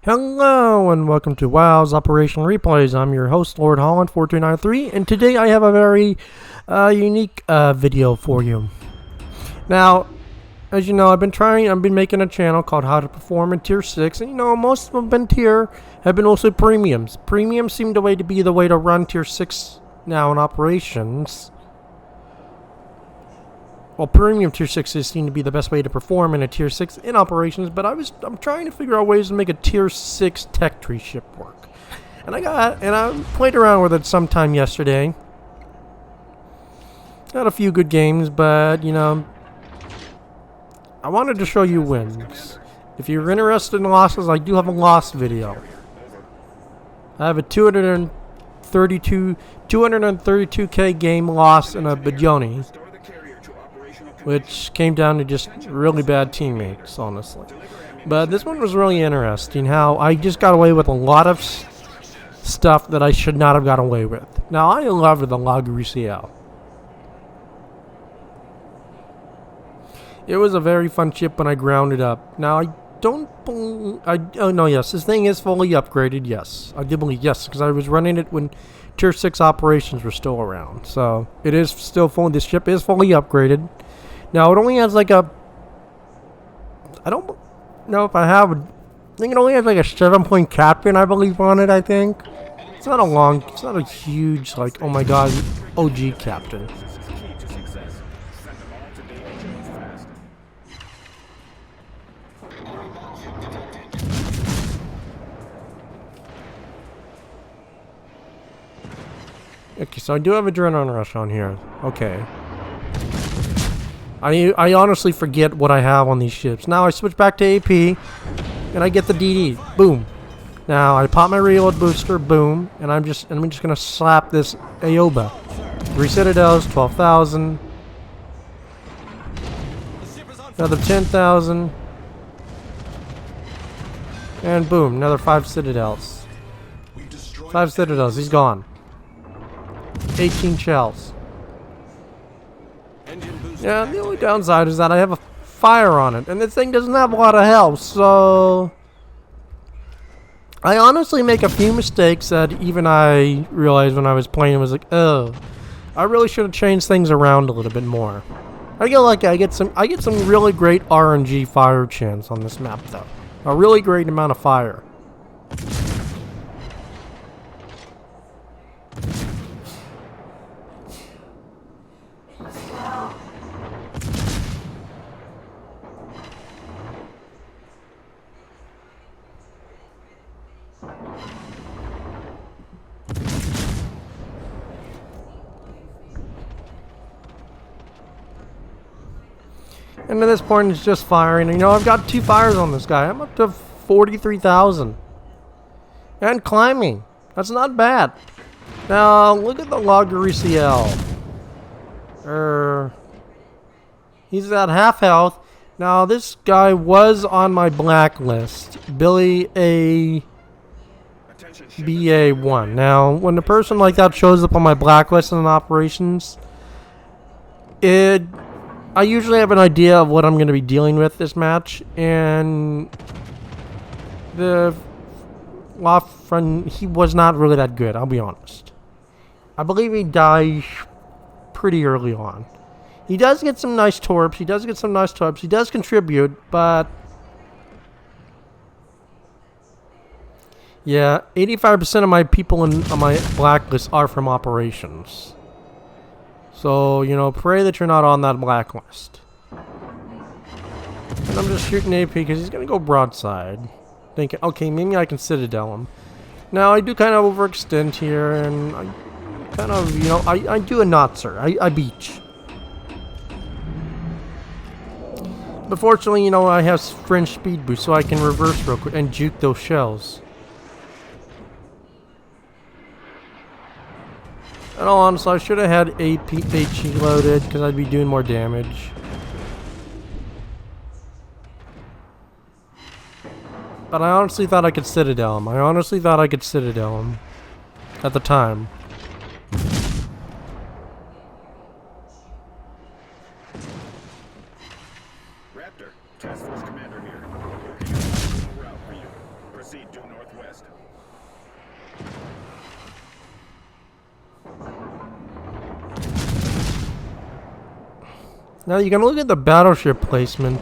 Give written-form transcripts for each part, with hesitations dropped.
Hello and welcome to WOW's Operation Replays. I'm your host, Lord Holland 4293, and today I have a very unique video for you. Now, as you know, I've been making a channel called How to Perform in Tier 6, and you know, most of them have been also premiums. Premiums seem to be the way to run Tier 6 now in operations. Well, premium Tier 6s seem to be the best way to perform in a Tier 6 in operations, but I'm trying to figure out ways to make a Tier 6 tech tree ship work. And I played around with it sometime yesterday. Had a few good games, but, you know, I wanted to show you wins. If you're interested in losses, I do have a loss video. I have a 232K game loss in a Bajoni, which came down to just really bad teammates, honestly. But this one was really interesting, how I just got away with a lot of stuff that I should not have got away with. Now, I love the Galissonnière. It was a very fun ship when I grounded up. Now, I don't believe... oh, no, yes, this thing is fully upgraded, yes. I did believe, yes, because I was running it when Tier 6 operations were still around. So, it is still fully... This ship is fully upgraded. Now, it only has like a... I don't know if I have... I think it only has like a 7-point captain, I believe, on it, I think. It's not a huge, like, oh my god, OG captain. Okay, so I do have Adrenaline Rush on here. Okay. I honestly forget what I have on these ships. Now I switch back to AP, and I get the DD. Boom. Now I pop my reload booster. Boom. And I'm just gonna slap this Aoba. 3 Citadels, 12,000. Another 10,000. And boom, another 5 Citadels. 5 Citadels. He's gone. 18 shells. Yeah, the only downside is that I have a fire on it, and this thing doesn't have a lot of health, so... I honestly make a few mistakes that even I realized when I was playing. It was like, oh, I really should have changed things around a little bit more. I get some really great RNG fire chance on this map, though. A really great amount of fire. And at this point, it's just firing. You know, I've got 2 fires on this guy. I'm up to 43,000. And climbing. That's not bad. Now, look at the Galissonnière. He's at half health. Now, this guy was on my blacklist. Billy A. BA1. Now, when a person like that shows up on my blacklist in operations, I usually have an idea of what I'm going to be dealing with this match, and the Loft friend, he was not really that good, I'll be honest. I believe he died pretty early on. He does get some nice torps, he does contribute, but yeah, 85% of my people on my blacklist are from operations. So, you know, pray that you're not on that blacklist. And I'm just shooting AP because he's going to go broadside. Thinking, okay, maybe I can Citadel him. Now, I do kind of overextend here, and I kind of, you know, I do a Notser. I beach. But fortunately, you know, I have French speed boost, so I can reverse real quick and juke those shells. In all honesty, I should have had HE loaded because I'd be doing more damage. But I honestly thought I could Citadel him. At the time. Raptor, Task Force Commander here. Route for you. Proceed due northwest. Now you can look at the battleship placement.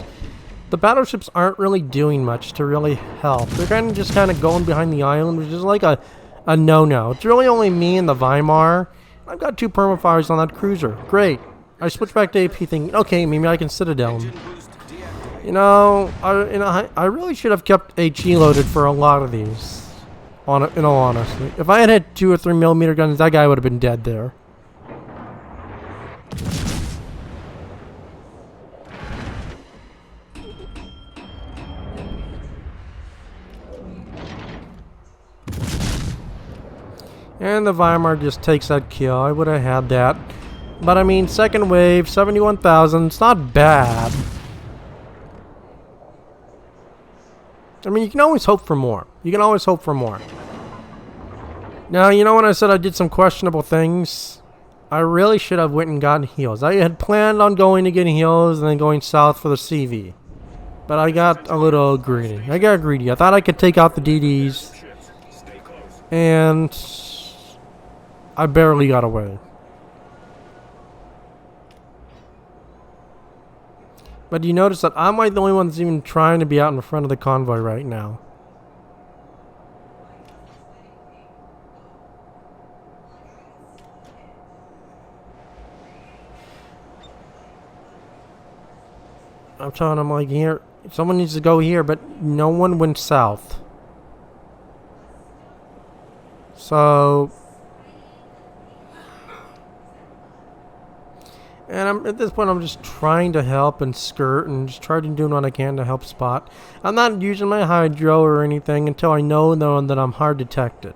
The battleships aren't really doing much to really help. They're just kind of going behind the island, which is like a no-no. It's really only me and the Weimar. I've got 2 permafires on that cruiser. Great. I switch back to AP thinking, okay, maybe I can Citadel him. You know, I really should have kept HE loaded for a lot of these. In all honesty, if I had hit 2 or 3 millimeter guns, that guy would have been dead there. And the Weimar just takes that kill. I would have had that. But I mean, second wave, 71,000. It's not bad. I mean, you can always hope for more. You can always hope for more. Now, you know when I said I did some questionable things? I really should have went and gotten heals. I had planned on going to get heals and then going south for the CV. But I got a little greedy. I thought I could take out the DDs. And I barely got away. But you notice that I'm like the only one that's even trying to be out in front of the convoy right now. I'm telling them like here, someone needs to go here, but no one went south. So, and at this point, I'm just trying to help and skirt and just trying to do what I can to help spot. I'm not using my hydro or anything until I know that I'm hard detected.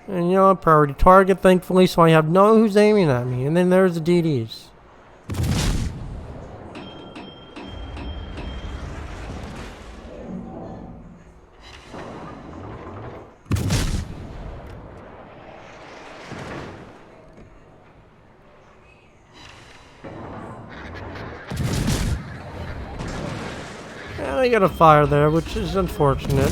And you know, priority target, thankfully, so I have no who's aiming at me. And then there's the DDs. I got a fire there, which is unfortunate.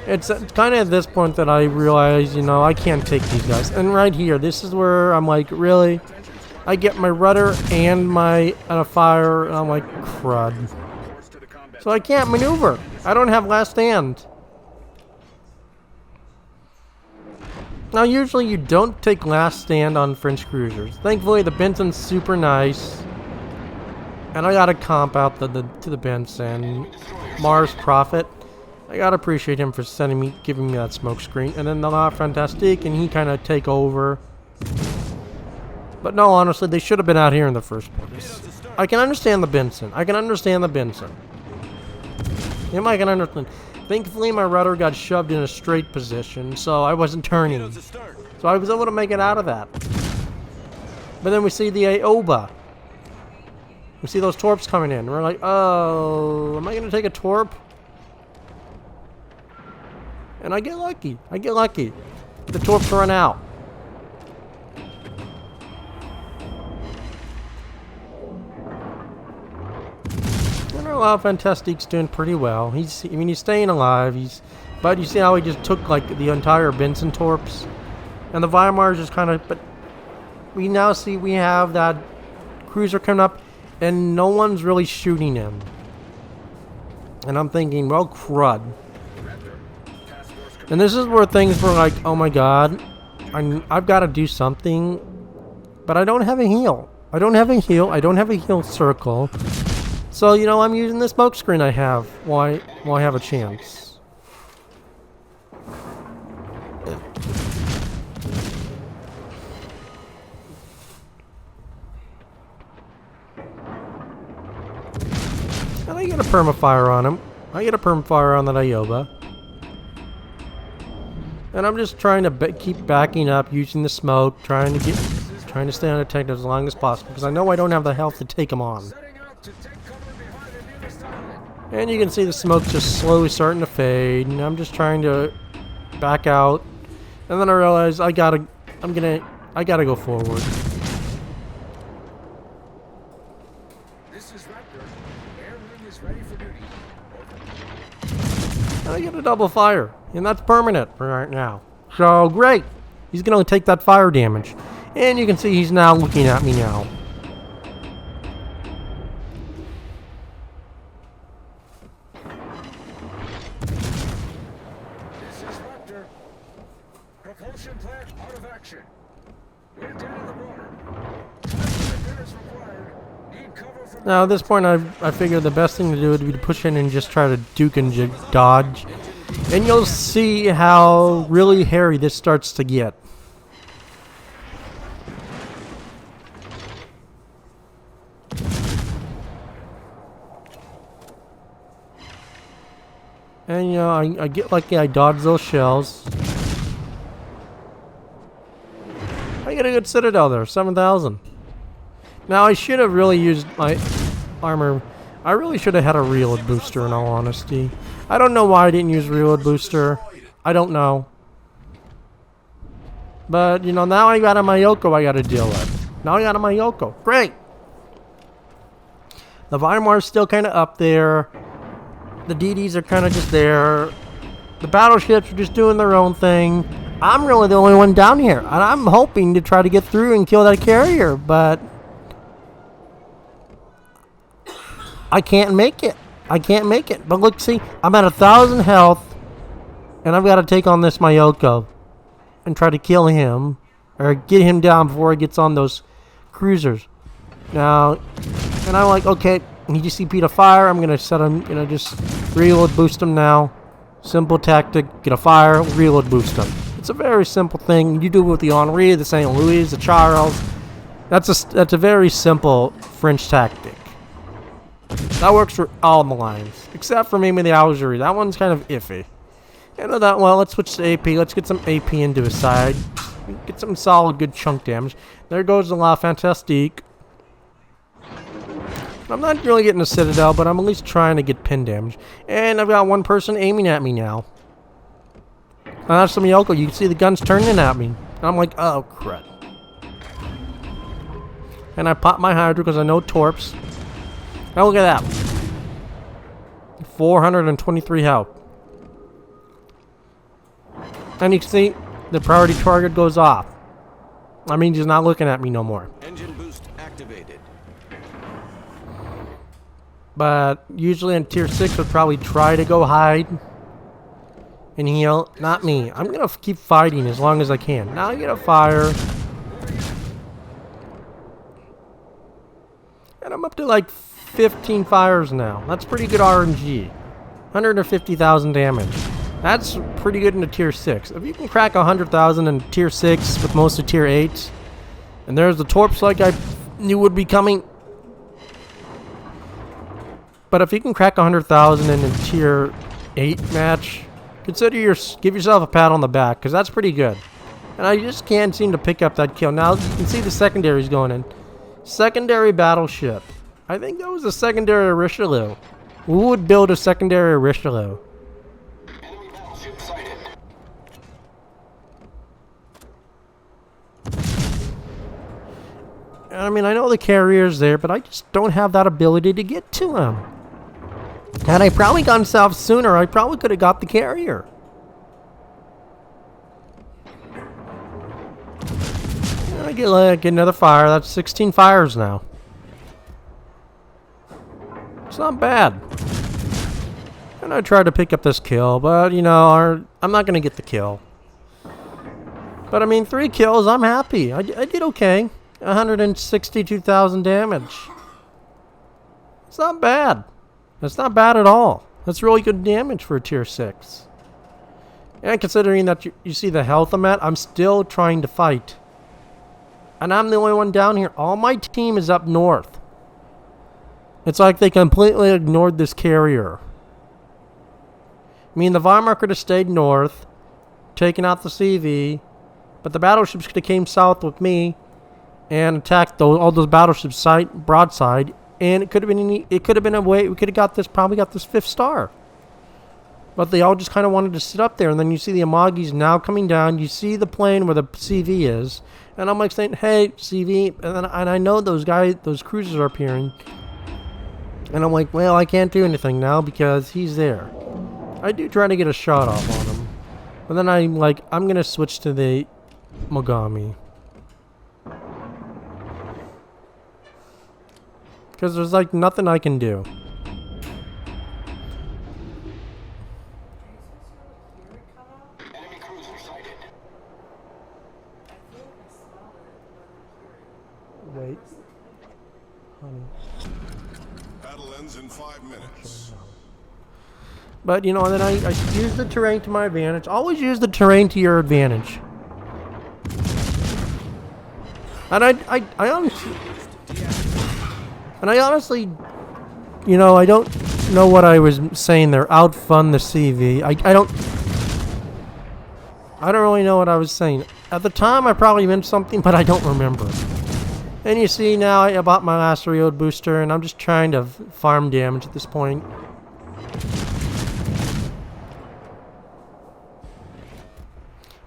It's kind of at this point that I realize, you know, I can't take these guys. And right here, this is where I'm like, really? I get my rudder and my fire, and I'm like, crud. So I can't maneuver. I don't have last stand. Now, usually you don't take last stand on French cruisers. Thankfully, the Benson's super nice. And I gotta comp out to the Benson. Mars Prophet. I gotta appreciate him for giving me that smoke screen. And then the La Fantastique, and he kind of take over. But no, honestly, they should have been out here in the first place. I can understand the Benson. I can understand the Benson. I can understand. Thankfully, my rudder got shoved in a straight position, so I wasn't turning. So I was able to make it out of that. But then we see the Aoba. We see those torps coming in. We're like, oh, am I going to take a torp? And I get lucky. I get lucky. The torps run out. And our La Fantastique's doing pretty well. He's staying alive. But you see how he just took like the entire Benson torps, and the Weimar's just kind of. But we now see we have that cruiser coming up, and no one's really shooting him. And I'm thinking, well, crud. And this is where things were like, oh my god, I've got to do something, but I don't have a heal. I don't have a heal circle. So, you know, I'm using the smoke screen I have while I have a chance. And I get a permafire on him. I get a permafire on that Aoba. And I'm just trying to keep backing up, using the smoke, trying to stay undetected as long as possible, because I know I don't have the health to take him on. And you can see the smoke just slowly starting to fade, and I'm just trying to back out. And then I realize I gotta go forward. And I get a double fire, and that's permanent for right now. So great. He's going to take that fire damage. And you can see he's now looking at me now. This is Raptor. Propulsion plant out of action. We're dead in the water. Repairs required. Need cover from... Now at this point I figure the best thing to do would be to push in and just try to duke and dodge. And you'll see how really hairy this starts to get. And you know, I get lucky, I dodge those shells. I get a good citadel there, 7,000. Now I should have really used my armor. I really should have had a reload booster in all honesty. I don't know why I didn't use reload booster. I don't know. But you know, now I got a Mayoko I gotta deal with. Now I got a Mayoko. Great! The Weimar's still kinda up there. The DDs are kind of just there. The battleships are just doing their own thing. I'm really the only one down here. And I'm hoping to try to get through and kill that carrier. But I can't make it. I can't make it. But look, see, I'm at 1,000 health. And I've got to take on this Mayoko. And try to kill him. Or get him down before he gets on those cruisers. Now, and I'm like, okay. He just CP'd a fire. I'm gonna set him, you know, just reload boost him now. Simple tactic, get a fire, reload boost him. It's a very simple thing. You do it with the Henri, the St. Louis, the Charles. That's a very simple French tactic. That works for all the lines, except for maybe the Algerie. That one's kind of iffy. And with that, well, let's switch to AP. Let's get some AP into his side. Get some solid, good chunk damage. There goes the La Fantastique. I'm not really getting a citadel, but I'm at least trying to get pin damage. And I've got one person aiming at me now. That's some Mayoko. You can see the guns turning at me. And I'm like, oh, crap. And I pop my Hydra because I know Torps. Now look at that. 423 health. And you can see the priority target goes off. I mean, he's not looking at me no more. Engine boost activated. But usually in tier 6 would probably try to go hide and heal. Not me. I'm going to keep fighting as long as I can. Now I get a fire. And I'm up to like 15 fires now. That's pretty good RNG. 150,000 damage. That's pretty good into tier 6. If you can crack 100,000 in tier 6 with most of tier 8. And there's the Torps like I knew would be coming. But if you can crack 100,000 in a tier 8 match, give yourself a pat on the back, because that's pretty good. And I just can't seem to pick up that kill. Now you can see the secondaries going in. Secondary battleship. I think that was a secondary Richelieu. Who would build a secondary Richelieu? Enemy battleship sighted. I mean, I know the carrier's there, but I just don't have that ability to get to him. Had I probably gone south sooner, I probably could have got the carrier. I get like another fire. That's 16 fires now. It's not bad. And I tried to pick up this kill, but you know, I'm not going to get the kill. But I mean, 3 kills, I'm happy. I did okay. 162,000 damage. It's not bad. That's not bad at all. That's really good damage for a tier 6. And considering that you see the health I'm at, I'm still trying to fight. And I'm the only one down here. All my team is up north. It's like they completely ignored this carrier. I mean, the Weimar could have stayed north, taken out the CV, but the battleships could have came south with me and attacked all those battleships broadside. And it could have been a way we could have probably got this 5th star. But they all just kind of wanted to sit up there, and then you see the Amagis now coming down. You see the plane where the CV is, and I'm like saying, "Hey, CV," and I know those cruisers are appearing. And I'm like, well, I can't do anything now because he's there. I do try to get a shot off on him. But then I'm like, I'm going to switch to the Mogami. Because there's like nothing I can do. Enemy cruiser sighted. Wait. Honey. Battle ends in 5 minutes. But, you know, then I use the terrain to my advantage. Always use the terrain to your advantage. And I honestly, you know, I don't know what I was saying there. Outfun the CV. I don't really know what I was saying. At the time, I probably meant something, but I don't remember. And you see now, I bought my last reload booster, and I'm just trying to farm damage at this point.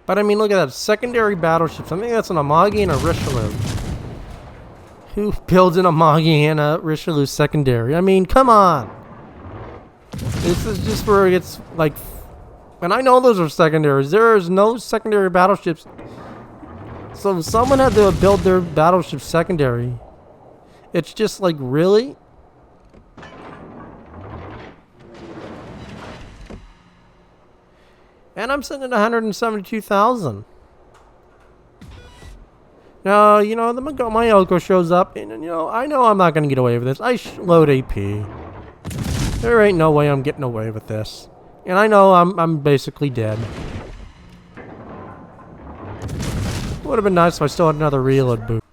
But I mean, look at that. Secondary battleships. I think that's an Amagi and a Richelieu. Who builds an Amagi and a Richelieu secondary? I mean, come on. This is just where it gets, like... And I know those are secondaries. There is no secondary battleships. So someone had to build their battleship secondary. It's just like, really? And I'm sitting at 172,000. Now, you know, my Elko shows up, and, you know I'm not going to get away with this. I load AP. There ain't no way I'm getting away with this. And I know I'm basically dead. Would have been nice if I still had another reload boost.